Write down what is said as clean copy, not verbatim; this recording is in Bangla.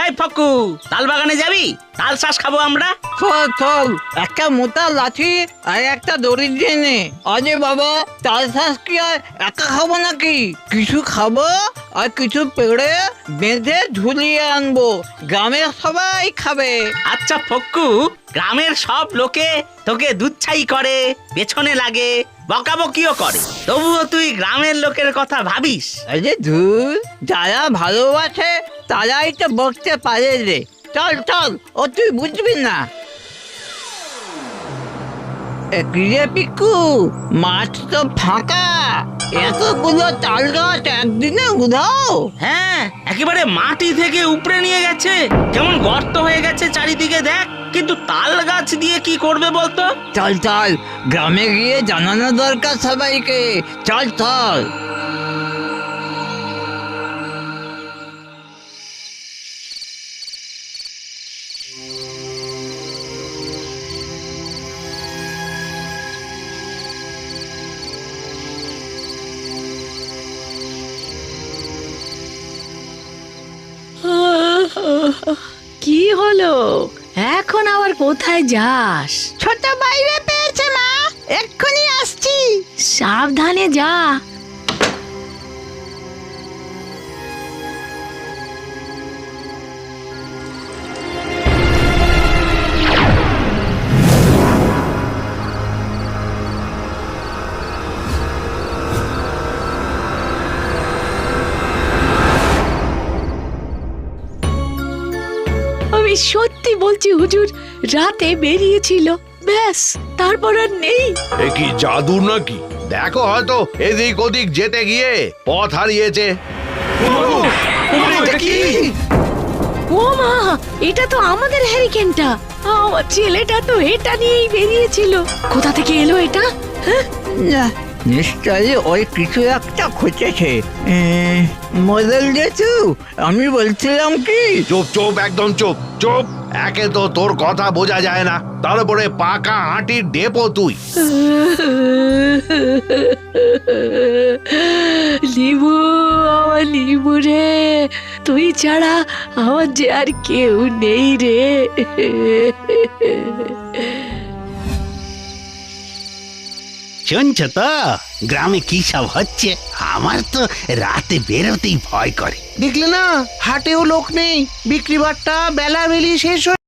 এই ফকু, তাল বাগানে যাবি? তাল শ্বাস খাবো আমরা। চল চল, একটা মোটা লাঠি আর একটা দড়ি দিয়ে নে। আরে বাবা, তাল শ্বাস কি আর একা খাবো নাকি? কিছু খাবো আর কিছু পেড়ে বেঁধে ঝুলিয়ে আনবো, গ্রামের সবাই খাবে। আচ্ছা ফক্কু, গ্রামের সব লোকে তোকে দুচ্ছাই করে, পেছনে লাগে, বকাবকিও করে, তবুও তুই গ্রামের লোকের কথা ভাবিস? আরে ধুর, যারা ভালোবাসে তারাই তো বকতে পারে রে। চল চল, ও তুই বুঝবি না। কিরে পিকু, মাঠ তো ফাঁকা, এতগুলো তাল গাছ একদিনে উধাও? হ্যাঁ, একেবারে মাটি থেকে উপরে নিয়ে গেছে, কেমন গর্ত হয়ে গেছে চারিদিকে দেখ। কিন্তু তাল গাছ দিয়ে কি করবে বলতো? চল চল, গ্রামে গিয়ে জানানো দরকার সবাইকে। চল চল। কি হলো এখন আবার কোথায় যাস? ছোট বাইরে পেয়েছে মা, এক্ষুনি আসছি। সাবধানে যা। আমি সত্যি বলছি হুজুর, রাতে বেরিয়েছিল, ব্যাস তারপর আর নেই। এ কি জাদু নাকি? দেখো হয়তো এদিক ওদিক যেতে গিয়ে পথ হারিয়েছে। ও মা, এটা তো আমাদের হ্যারিকেনটা। আমার ছেলেটা তো এটা নিয়েই বেরিয়েছিল। কোথা থেকে এলো এটা? হ্যাঁ, না, নিশ্চয়ই ওই কিছু একটা খুঁজেছে। মডেল যেতু, আমি বলছিলাম কি। চুপ চুপ, একদম চুপ চুপ। একে তো তোর কথা বোঝা যায় না, তার উপরে পাকা হাঁটির ডেপো তুই। লিবু, আমার লিবু রে, তুই ছাড়া আমার যে আর কেউ নেই রে। শুনছো তো গ্রামে কি সব হচ্ছে? আমার তো রাতে বেরোতেই ভয় করে। দেখলে না, হাটেও লোক নেই, বিক্রি বাট্টা বেলা বেলি শেষ হয়ে